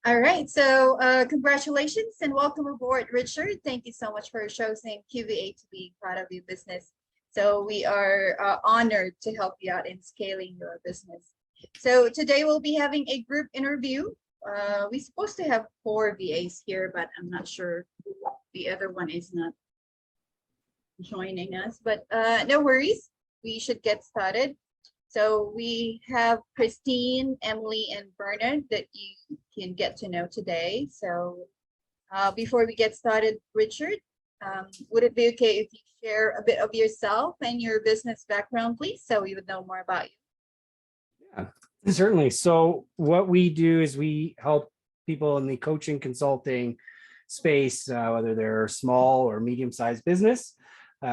All right, so congratulations and welcome aboard, Richard. Thank you so much for choosing QVA to be part of your business. So we are honored to help you out in scaling your business. So today we'll be having a group interview. We're supposed to have 4 VAs here, but I'm not sure the other one is not joining us, but no worries. We should get started. So we have Christine, Emily, and Bernard that you can get to know today. So before we get started, Richard, would it be okay if you share a bit of yourself and your business background, please, so we would know more about you? Yeah, certainly. So what we do is we help people in the coaching consulting space, whether they're small or medium-sized business.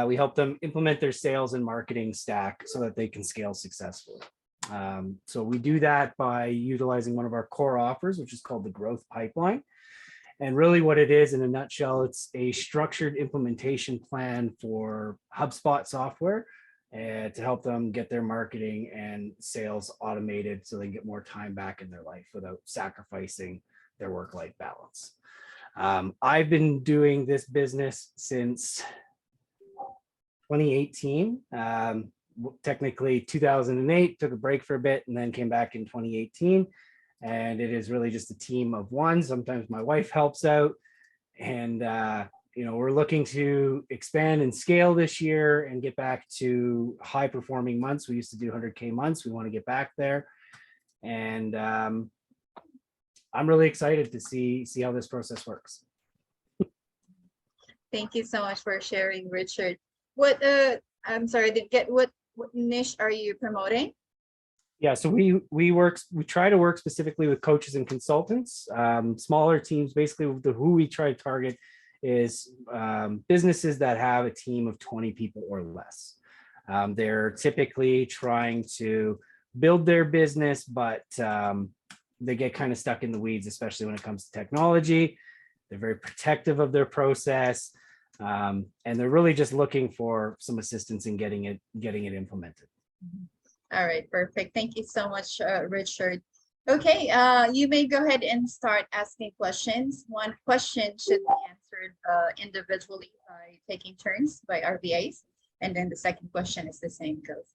We help them implement their sales and marketing stack so that they can scale successfully. So we do that by utilizing one of our core offers, which is called the Growth Pipeline. And really what it is in a nutshell, it's a structured implementation plan for HubSpot software and to help them get their marketing and sales automated so they can get more time back in their life without sacrificing their work-life balance. I've been doing this business since 2018, technically 2008, took a break for a bit and then came back in 2018. And it is really just a team of one. Sometimes my wife helps out and, we're looking to expand and scale this year and get back to high performing months. We used to do 100K months. We want to get back there. And I'm really excited to see how this process works. Thank you so much for sharing, Richard. What I'm sorry, I didn't get what niche are you promoting? Yeah, so we try to work specifically with coaches and consultants, smaller teams. Basically, who we try to target is businesses that have a team of 20 people or less. They're typically trying to build their business, but they get kind of stuck in the weeds, especially when it comes to technology. They're very protective of their process. And they're really just looking for some assistance in getting it implemented. All right, perfect. Thank you so much, Richard. Okay, you may go ahead and start asking questions. One question should be answered individually by taking turns by our VAs, and then the second question is the same goes.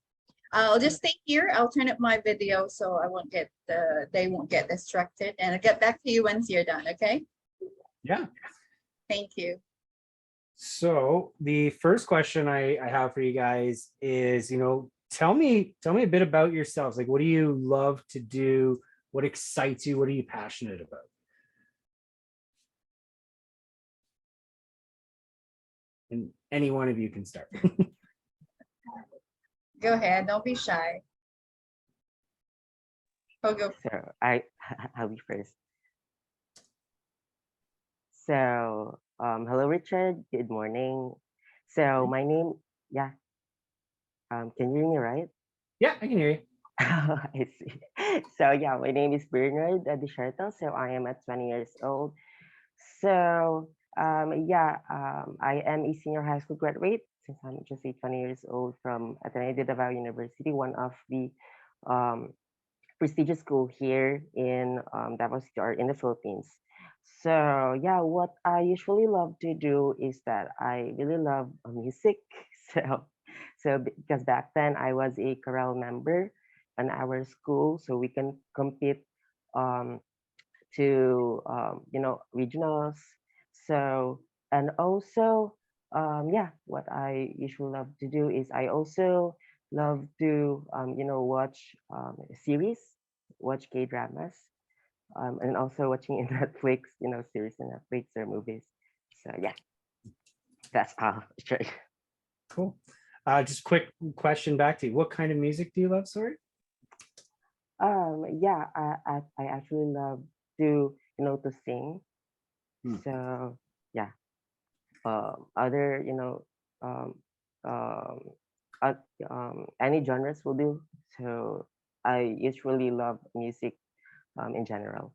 I'll just stay here. I'll turn up my video so I won't get they won't get distracted, and I'll get back to you once you're done. Okay? Yeah. Thank you. So the first question I have for you guys is, tell me a bit about yourselves. Like, what do you love to do? What excites you? What are you passionate about? And any one of you can start. Go ahead. Don't be shy. I'll go. So I'll be first. So hello, Richard. Good morning. So my name, yeah. Can you hear me, right? Yeah, I can hear you. I see. So yeah, my name is Bernard Descherto. So I am at 20 years old. So I am a senior high school graduate since I'm just 20 years old from Ateneo de Davao University, one of the prestigious school here in Davao City or in the Philippines. So yeah, what I usually love to do is that I really love music. So because back then I was a chorale member in our school, so we can compete to regionals. So and also what I usually love to do is I also love to watch series, watch K dramas, and also watching in Netflix, series in Netflix or movies. So yeah, that's all. Sure. Cool. Just quick question back to you. What kind of music do you love? Sorry. I actually love to to sing. So yeah, other any genres will do. So I usually love music in general.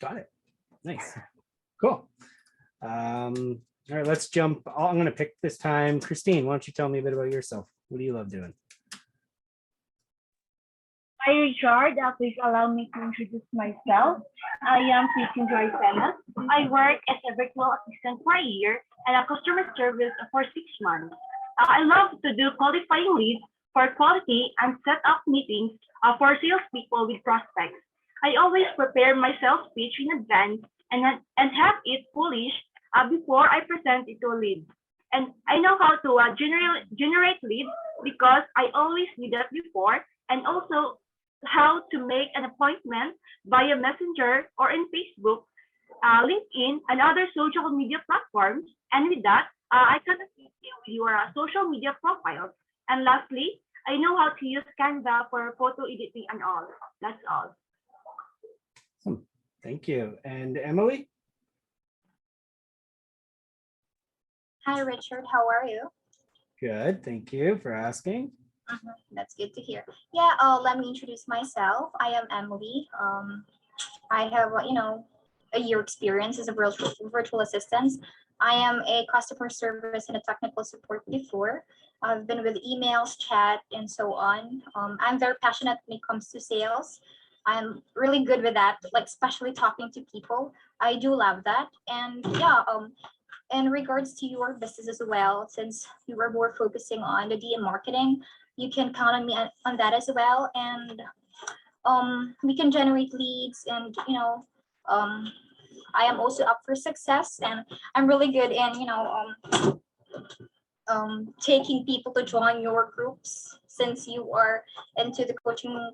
Got it. Nice. Cool. All right, let's jump. I'm going to pick this time. Christine, why don't you tell me a bit about yourself? What do you love doing? Hi, Richard. Please allow me to introduce myself. I am Christine Joy Senas. I work as a virtual assistant for a year and a customer service for 6 months. I love to do qualifying leads for quality and set up meetings for salespeople with prospects. I always prepare my sales pitch in advance and have it polished before I present it to a lead. And I know how to generate leads because I always did that before, and also how to make an appointment via Messenger or in Facebook, LinkedIn, and other social media platforms. And with that, I can assist you with your social media profiles. And lastly, I know how to use Canva for photo editing and all. That's all. Thank you. And Emily? Hi, Richard. How are you? Good. Thank you for asking. That's good to hear. Yeah, let me introduce myself. I am Emily. I have, a year experience as a virtual assistant. I am a customer service and a technical support before. I've been with emails, chat, and so on. I'm very passionate when it comes to sales. I'm really good with that, like especially talking to people. I do love that. And yeah, in regards to your business as well, since you were more focusing on the DM marketing, you can count on me on that as well. And we can generate leads and I am also up for success and I'm really good in taking people to join your groups since you are into the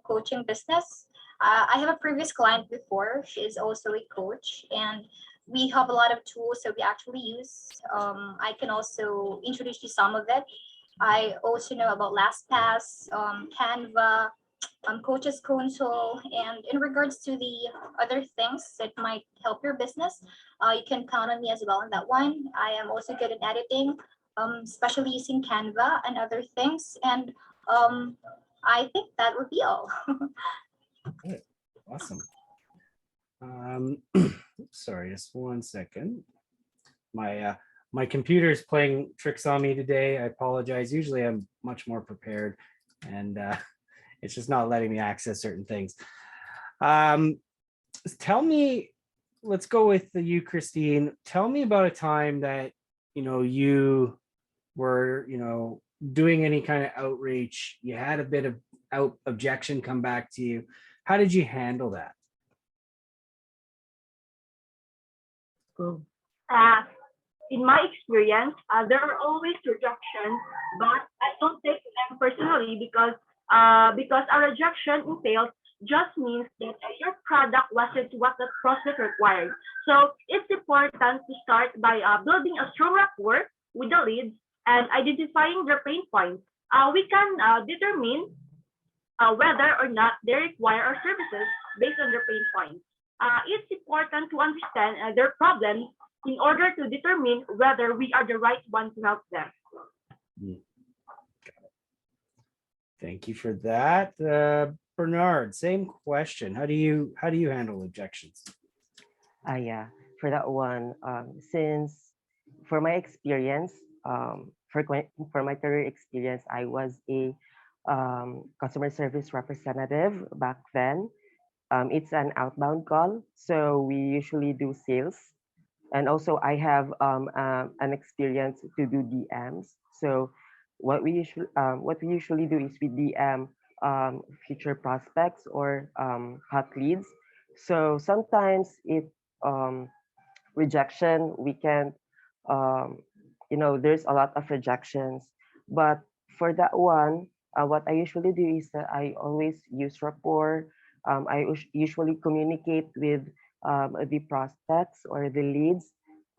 coaching business. I have a previous client before. She is also a coach, and we have a lot of tools that we actually use. I can also introduce you some of it. I also know about LastPass, Canva, Coaches Console, and in regards to the other things that might help your business, you can count on me as well on that one. I am also good at editing, especially using Canva and other things. And I think that would be all. Good. Awesome. Sorry, just one second. My computer is playing tricks on me today. I apologize. Usually I'm much more prepared, and it's just not letting me access certain things. Tell me, let's go with you, Christine. Tell me about a time that you were doing any kind of outreach. You had a bit of objection come back to you. How did you handle that? Uh, in my experience, there are always rejections, but I don't take them personally because a rejection in sales just means that your product wasn't what the process required. So it's important to start by building a strong rapport with the leads and identifying their pain points. We can determine whether or not they require our services based on their pain points. It's important to understand their problems in order to determine whether we are the right one to help them. Thank you for that. Bernard, same question. How do you handle objections? Yeah, for that one, since for my experience, for my career experience, I was a customer service representative back then. It's an outbound call, so we usually do sales, and also I have an experience to do DMs. So what we usually do is we DM future prospects or hot leads. So sometimes if um, rejection, we can there's a lot of rejections, but for that one, what I usually do is that I always use rapport. Usually communicate with the prospects or the leads,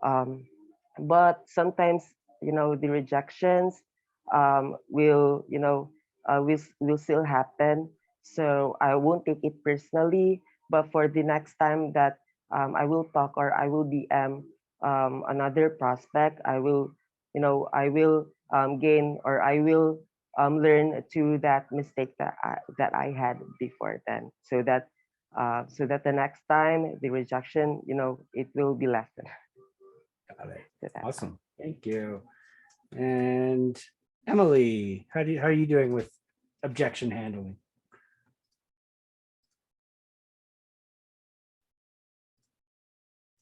um, but sometimes the rejections will still happen. So I won't take it personally, but for the next time that I will talk or I will DM another prospect, I will gain or I will learn to that mistake that I had before then, so that the next time the rejection, it will be lessened. Got it. So that's Awesome. Thank you. And Emily, how are you doing with objection handling?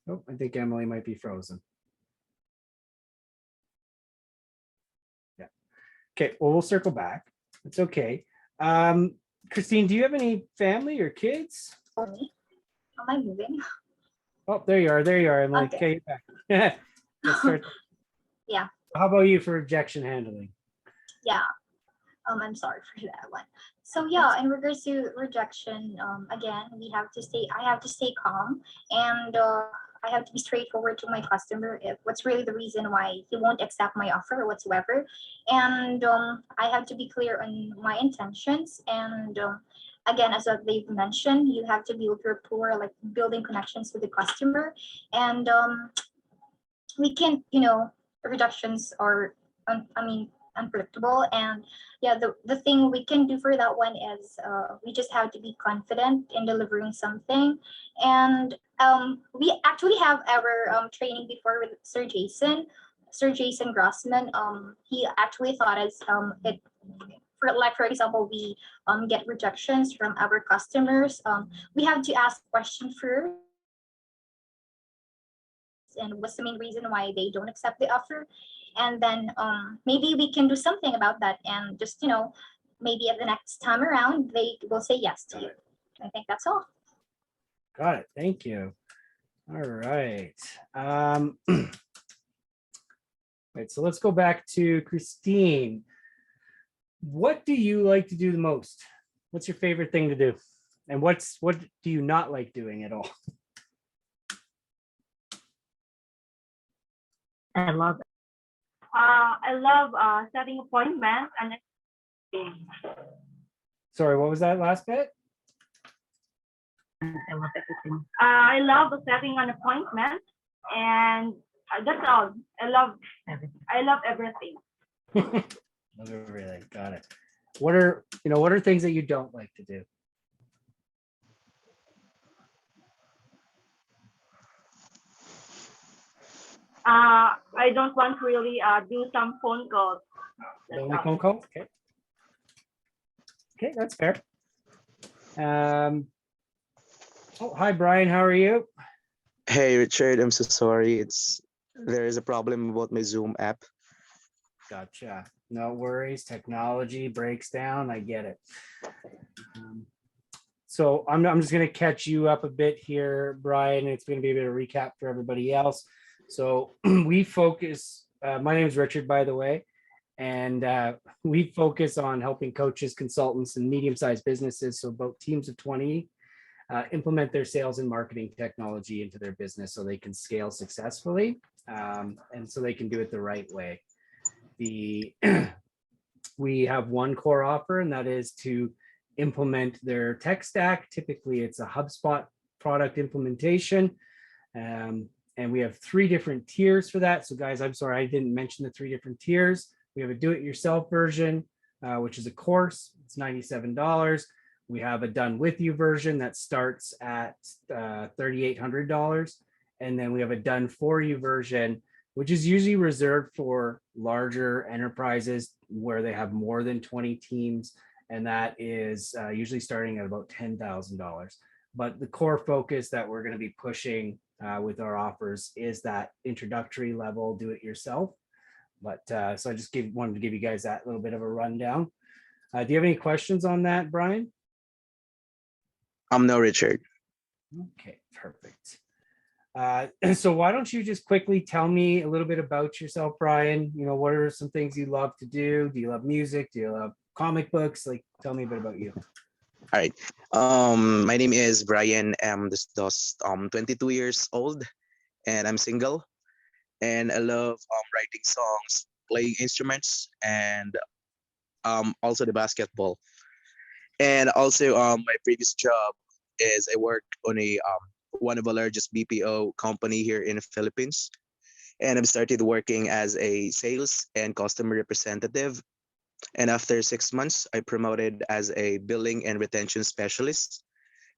Oh, I think Emily might be frozen. Yeah. Okay, well, we'll circle back. It's okay. Christine, do you have any family or kids? For me, am I moving? Oh, there you are. There you are, Emily. Okay. Okay, you're back. Let's start. Yeah. How about you for objection handling? Yeah. I'm sorry for that one. So yeah, in regards to rejection, again, I have to stay calm, and I have to be straightforward to my customer if what's really the reason why he won't accept my offer whatsoever. And I have to be clear on my intentions. And again, as what they've mentioned, you have to build rapport, like building connections with the customer. And we can't, rejections are, I mean, unpredictable. And yeah, the thing we can do for that one is we just have to be confident in delivering something. And we actually have our training before with Sir Jason Grossman. He actually thought us it for example, we get rejections from our customers. We have to ask question first, and what's the main reason why they don't accept the offer. And then maybe we can do something about that, and just maybe at the next time around they will say yes to you. I think that's all. Got it. Thank you. All right. Right, so let's go back to Christine. What do you like to do the most? What's your favorite thing to do? And what do you not like doing at all? I love setting appointments and Sorry, what was that last bit? I love setting an appointment, and that's all. I love everything. Love everything. Got it. What are things that you don't like to do? I don't want to really do some phone calls. Don't like phone calls? Okay. Okay, that's fair. Oh, hi, Brian. How are you? Hey Richard, I'm so sorry. There is a problem about my Zoom app. Gotcha. No worries. Technology breaks down. I get it. So I'm just going to catch you up a bit here, Brian. It's going to be a bit of a recap for everybody else. So we focus. My name is Richard, by the way, and we focus on helping coaches, consultants, and medium-sized businesses, so about teams of 20, implement their sales and marketing technology into their business so they can scale successfully, and so they can do it the right way. We have one core offer, and that is to implement their tech stack. Typically, it's a HubSpot product implementation. And we have 3 different tiers for that. So guys, I'm sorry, I didn't mention the 3 different tiers. We have a do-it-yourself version, which is a course. It's $97. We have a done with you version that starts at $3,800. And then we have a done for you version, which is usually reserved for larger enterprises where they have more than 20 teams. And that is usually starting at about $10,000. But the core focus that we're going to be pushing with our offers is that introductory level do it yourself. But so I just wanted to give you guys that little bit of a rundown. Do you have any questions on that, Brian? No, Richard. Okay, perfect. So why don't you just quickly tell me a little bit about yourself, Brian? What are some things you love to do? Do you love music? Do you love comic books? Like, tell me a bit about you. All right. My name is Brian. I'm just 22 years old, and I'm single. And I love writing songs, playing instruments, and also the basketball. And also, my previous job is I work on a one of the largest BPO company here in the Philippines. And I've started working as a sales and customer representative. And after 6 months, I promoted as a billing and retention specialist.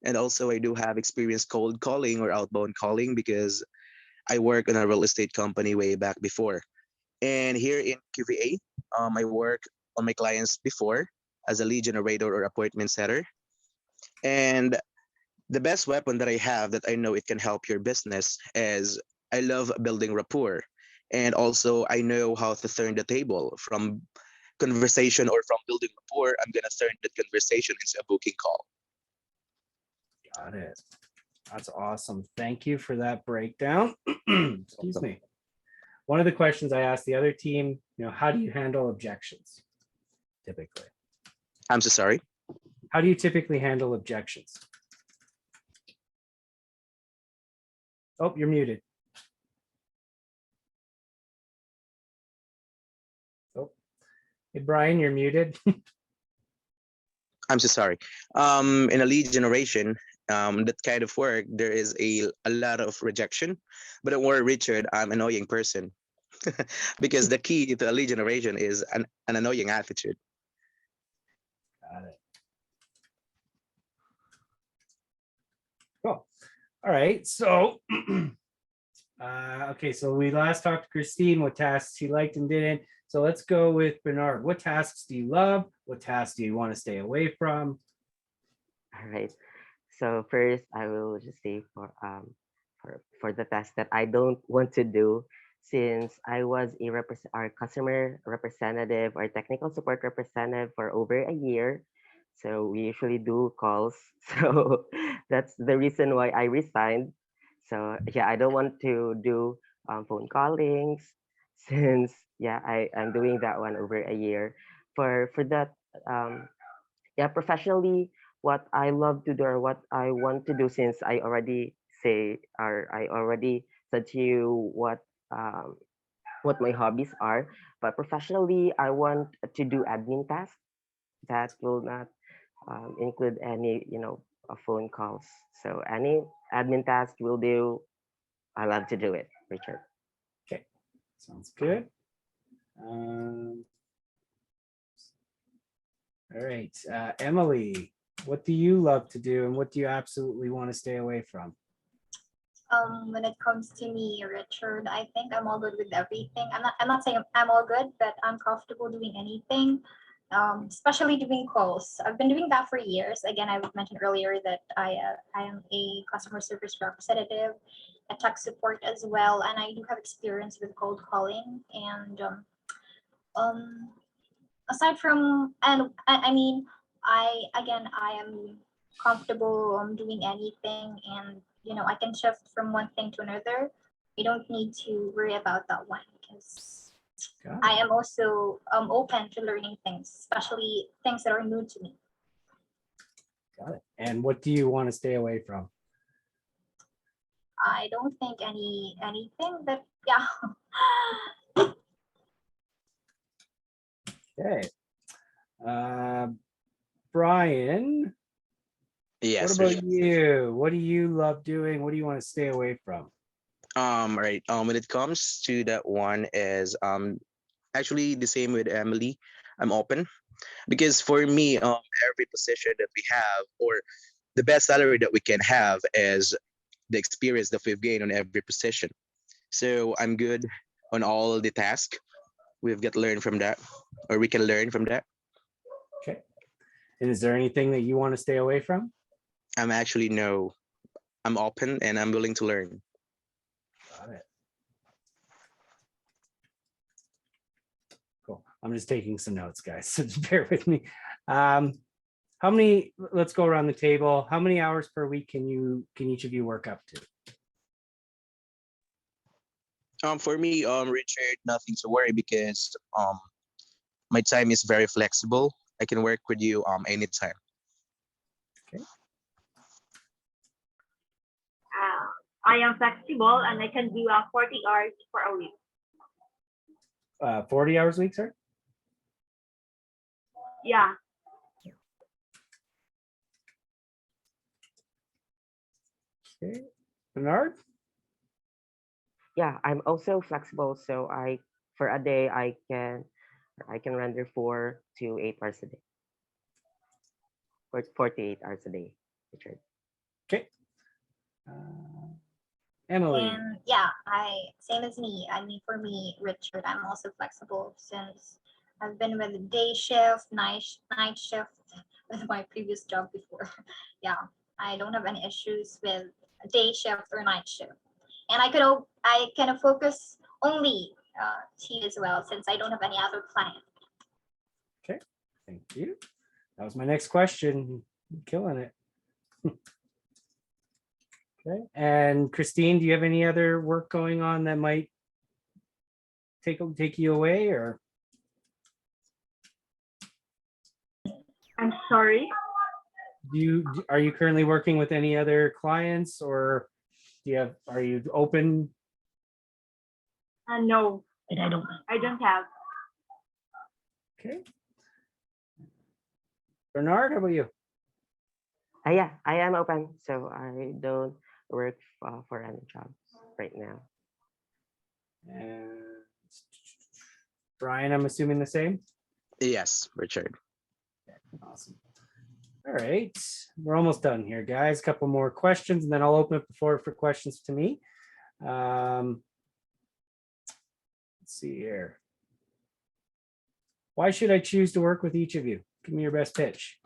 And also, I do have experience cold calling or outbound calling because I work in a real estate company way back before. And here in QVA, I work on my clients before as a lead generator or appointment setter. And The best weapon that I have that I know it can help your business is I love building rapport. And also, I know how to turn the table from conversation or from building rapport. I'm going to turn that conversation into a booking call. Got it. That's awesome. Thank you for that breakdown. Excuse Awesome. me. One of the questions I asked the other team, how do you handle objections typically? I'm so sorry. How do you typically handle objections? Oh, you're muted. Oh, hey, Brian, you're muted. I'm so sorry. In a lead generation, that kind of work, there is a lot of rejection. But don't worry, Richard, I'm an annoying person. Because the key to a lead generation is an annoying attitude. Got it. Cool. All right. So, okay. So we last talked to Christine, what tasks he liked and didn't. So let's go with Bernard. What tasks do you love? What tasks do you want to stay away from? All right. So first, I will just say for the task that I don't want to do, since I was our customer representative or technical support representative for over a year. So we usually do calls. So that's the reason why I resigned. So yeah, I don't want to do phone callings since yeah, I'm doing that one over a year. For that yeah, professionally, what I love to do or what I want to do, since I already say or I already said to you what my hobbies are, but professionally I want to do admin tasks that will not include any phone calls. So any admin task will do. I love to do it, Richard. Okay. Sounds good. Um, all right. Emily, what do you love to do and what do you absolutely want to stay away from? When it comes to me, Richard, I think I'm all good with everything. I'm not saying I'm all good, but I'm comfortable doing anything. Especially doing calls. I've been doing that for years. Again, I mentioned earlier that I am a customer service representative, a tech support as well, and I do have experience with cold calling. And um, aside from I mean, I am comfortable doing anything, and I can shift from one thing to another. You don't need to worry about that one because Got I it. am also open to learning things, especially things that are new to me. Got it. And what do you want to stay away from? I don't think anything, but yeah. Okay. Brian, what Yes, about Richard. you? What do you love doing? What do you want to stay away from? Right. When it comes to that one is actually the same with Emily. I'm open because for me, every position that we have or the best salary that we can have is the experience that we've gained on every position. So I'm good on all the tasks. We've got to learn from that, or we can learn from that. Okay. And is there anything that you want to stay away from? I'm actually no. I'm open and I'm willing to learn. Got it. Cool. I'm just taking some notes, guys, so just bear with me. Let's go around the table. How many hours per week can each of you work up to? For me, Richard, nothing to worry because my time is very flexible. I can work with you anytime. Okay. I am flexible and I can do 40 hours for a week. 40 hours a week, sir? Yeah. Okay. Bernard? Yeah, I'm also flexible. So for a day I can render 4 to 8 hours a day. Or 48 hours a day, Richard. Okay. Emily? And yeah, same as me. I mean, for me, Richard, I'm also flexible since I've been with day shift, night shift with my previous job before. Yeah, I don't have any issues with day shift or night shift. And I kind of focus only to you as well since I don't have any other client. Thank you. That was my next question. Killing it. Okay. And Christine, do you have any other work going on that might take you away, or? I'm sorry. Are you currently working with any other clients, or are you open? No, I don't have. Okay. Bernard, how about you? Yeah, I am open, so I don't work for any jobs right now. And Brian, I'm assuming the same. Yes, Richard. Awesome. All right, we're almost done here, guys. Couple more questions, and then I'll open up the floor for questions to me. Let's see here. Why should I choose to work with each of you? Give me your best pitch.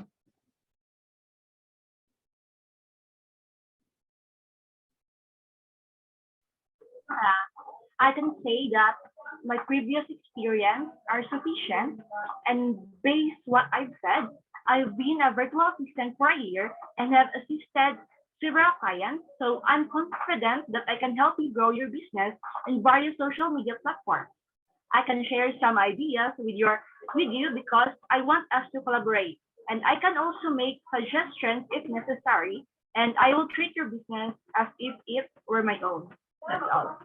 I can say that my previous experience are sufficient, and based what I've said, I've been a virtual assistant for a year and have assisted several clients. So I'm confident that I can help you grow your business in various social media platforms. I can share some ideas with you because I want us to collaborate. And I can also make suggestions if necessary. And I will treat your business as if it were my own. That's all.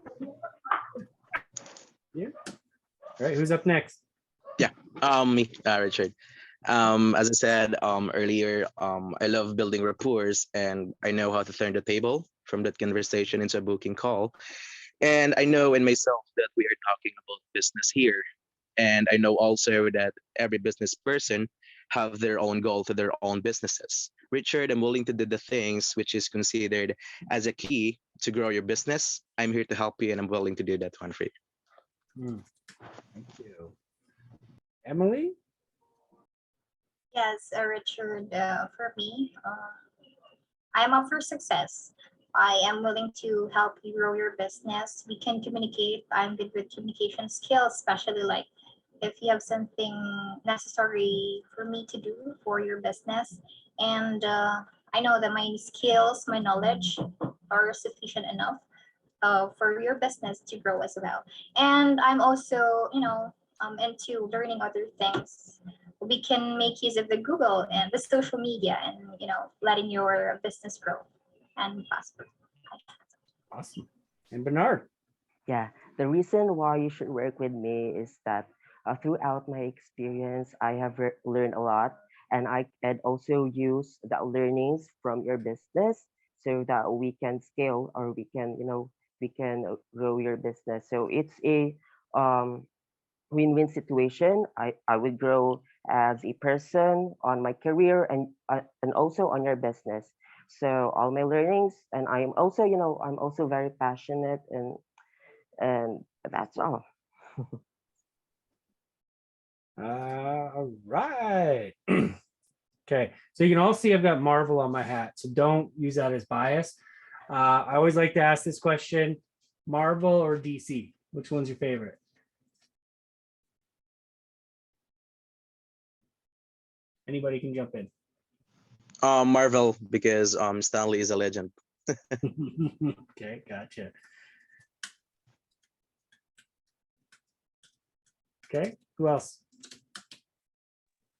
All right, who's up next? Me, Richard. As I said earlier, I love building rapport, and I know how to turn the table from that conversation into a booking call. And I know in myself that we are talking about business here. And I know also that every business person have their own goal to their own businesses. Richard, I'm willing to do the things which is considered as a key to grow your business. I'm here to help you, and I'm willing to do that one for you. Thank you. Emily? Yes, Richard, for me, I am up for success. I am willing to help you grow your business. We can communicate. I'm good with communication skills, especially like if you have something necessary for me to do for your business. And I know that my skills, my knowledge are sufficient enough for your business to grow as well. And I'm also, into learning other things. We can make use of the Google and the social media and, letting your business grow and prosper. Awesome. And Bernard? Yeah, the reason why you should work with me is that throughout my experience, I have learned a lot, and I can also use the learnings from your business so that we can scale, or we can grow your business. So it's a um, win-win situation. I would grow as a person on my career, and also on your business. So all my learnings, and I'm also, I'm also very passionate, and that's all. All right. Okay, so you can all see I've got Marvel on my hat, so don't use that as bias. I always like to ask this question: Marvel or DC? Which one's your favorite? Anybody can jump in. Marvel, because Stanley is a legend. Okay, gotcha. Okay, who else?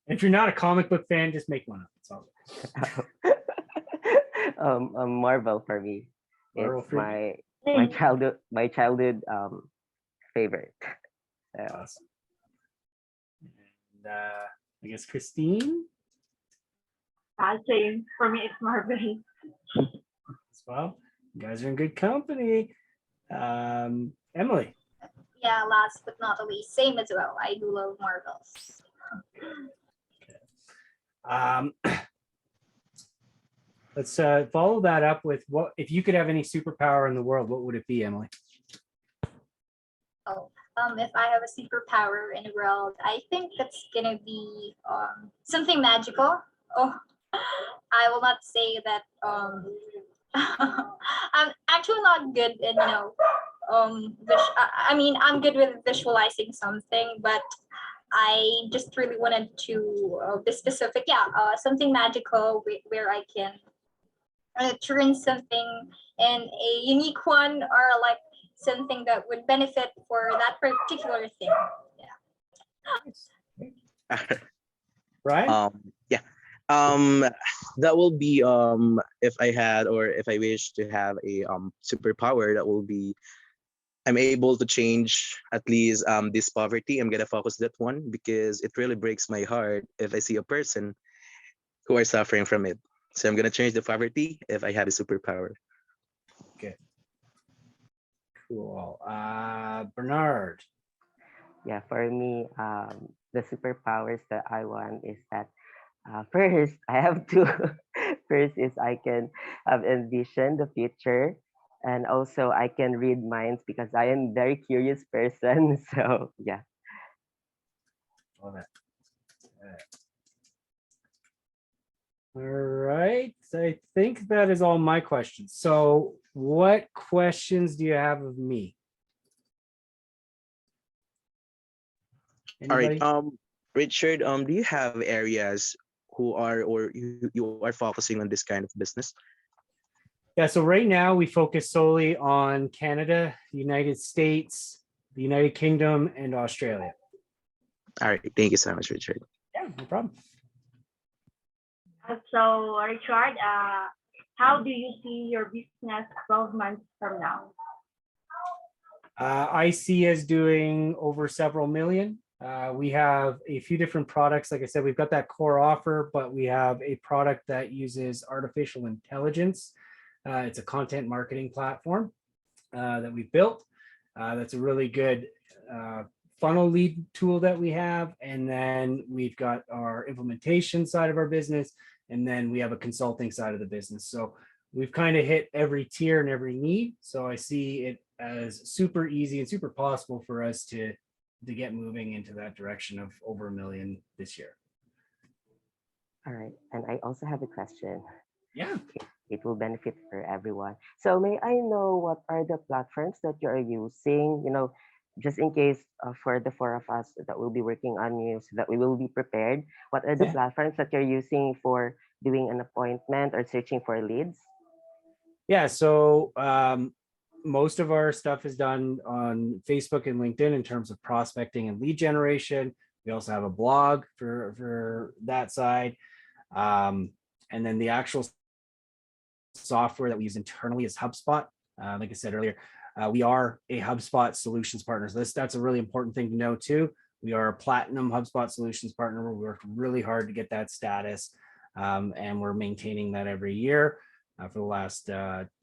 If you're not a comic book fan, just make one up. That's all. Marvel for me. Marvel It's for you. my childhood favorite. So, Awesome. And I guess Christine Same. For me, it's Marvel. as well. You guys are in good company. Emily. Yeah, last but not least, same as well. I do love Marvels. Let's follow that up with what if you could have any superpower in the world, what would it be, Emily? Oh, if I have a superpower in the world, I think that's gonna be something magical. Oh, I will not say that I'm actually not good in I mean, I'm good with visualizing something, but I just really wanted to be specific. Yeah, something magical where I can turn something in a unique one, or like something that would benefit for that particular thing. Brian? Yeah. That will be if I had, or if I wish to have a superpower, that will be I'm able to change at least this poverty. I'm gonna focus that one because it really breaks my heart if I see a person who are suffering from it. So I'm gonna change the poverty if I have a superpower. Okay. Cool. Bernard. Yeah, for me, the superpowers that I want is that first I have to first is I can envision the future, and also I can read minds because I am very curious person. So yeah. Love it. All right. I think that is all my questions. So what questions do you have of me? All right. Anybody? Richard, do you have areas who are, or you are focusing on this kind of business? Yeah, so right now we focus solely on Canada, United States, the United Kingdom, and Australia. All right. Thank you so much, Richard. Yeah, no problem. So, Richard, how do you see your business 12 months from now? I see us doing over several million. We have a few different products. Like I said, we've got that core offer, but we have a product that uses artificial intelligence. It's a content marketing platform that we built. That's a really good funnel lead tool that we have. And then we've got our implementation side of our business. And then we have a consulting side of the business. So we've kind of hit every tier and every need. So I see it as super easy and super possible for us to get moving into that direction of over $1 million this year. All right, and I also have a question. Yeah. It will benefit for everyone. So may I know what are the platforms that you are using? You know, just in case for the four of us that will be working on you, so that we will be prepared. What are the Yeah. platforms that you're using for doing an appointment or searching for leads? Yeah. So most of our stuff is done on Facebook and LinkedIn in terms of prospecting and lead generation. We also have a blog for that side. And then the actual software that we use internally is HubSpot. Like I said earlier, we are a HubSpot solutions partner. So that's a really important thing to know too. We are a platinum HubSpot solutions partner. We worked really hard to get that status, and we're maintaining that every year for the last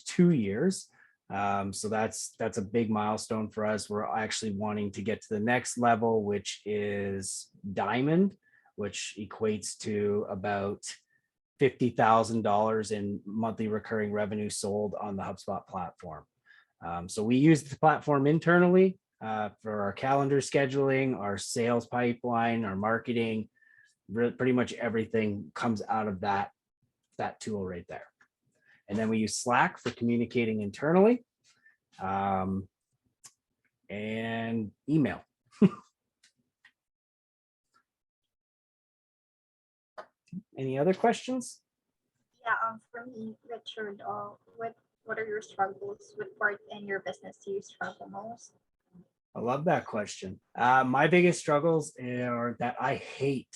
2 years. So that's a big milestone for us. We're actually wanting to get to the next level, which is Diamond, which equates to about $50,000 in monthly recurring revenue sold on the HubSpot platform. So we use the platform internally for our calendar scheduling, our sales pipeline, our marketing. Pretty much everything comes out of that tool right there. And then we use Slack for communicating internally, and email. Any other questions? Yeah, for me, Richard, what are your struggles? What part in your business do you struggle most? I love that question. My biggest struggles are that I hate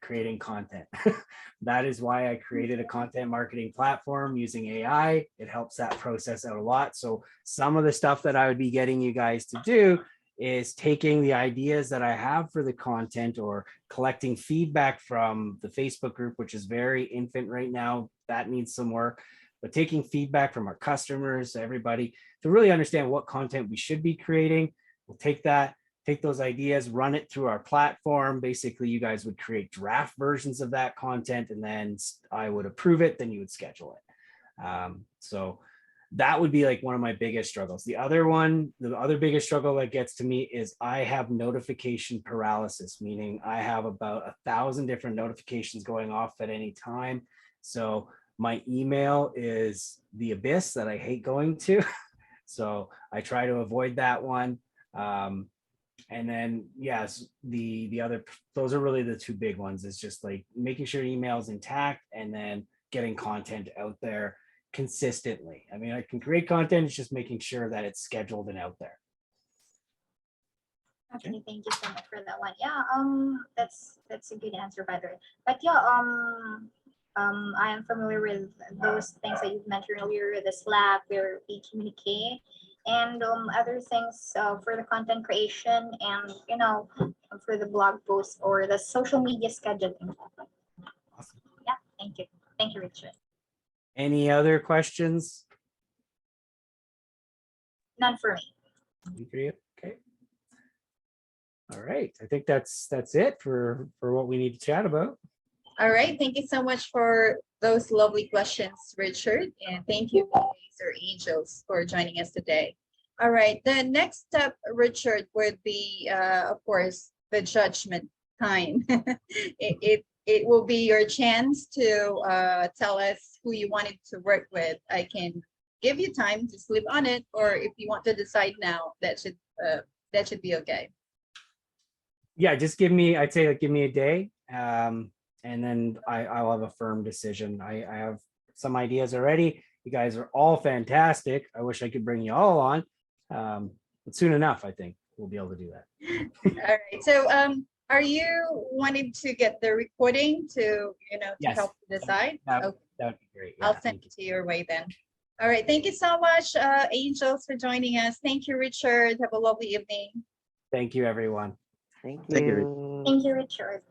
creating content. That is why I created a content marketing platform using AI. It helps that process out a lot. So some of the stuff that I would be getting you guys to do is taking the ideas that I have for the content or collecting feedback from the Facebook group, which is very infant right now. That needs some work, but taking feedback from our customers, everybody, to really understand what content we should be creating. We'll take those ideas, run it through our platform. Basically, you guys would create draft versions of that content, and then I would approve it, then you would schedule it. So that would be like one of my biggest struggles. The other biggest struggle that gets to me is I have notification paralysis, meaning I have about 1,000 different notifications going off at any time. So my email is the abyss that I hate going to. So I try to avoid that one. And then, yes, the other, those are really the two big ones. It's just like making sure email is intact and then getting content out there consistently. I mean, I can create content, it's just making sure that it's scheduled and out there. Okay, thank you so much for that one. Yeah, that's a good answer, by the way. But yeah, I am familiar with those things that you've mentioned earlier, the Slack where we communicate, and other things for the content creation, and for the blog post or the social media scheduling. Awesome. Yeah, thank you, Richard. Any other questions? None for me. Okay. All right. I think that's it for what we need to chat about. All right. Thank you so much for those lovely questions, Richard. And thank you, or Angels, for joining us today. All right. The next step, Richard, would be, of course, the judgment time. It will be your chance to tell us who you wanted to work with. I can give you time to sleep on it, or if you want to decide now, that should be okay. Yeah, just I'd say like give me a day. And then I'll have a firm decision. I have some ideas already. You guys are all fantastic. I wish I could bring you all on. But soon enough, I think we'll be able to do that. All right. So are you wanting to get the recording to Yes. help you decide? That Okay, would be great. I'll Yeah, send thank you. it to your way then. All right. Thank you so much, Angels, for joining us. Thank you, Richard. Have a lovely evening. Thank you, everyone. Thank Thank you, Rick. you. Thank you, Richard.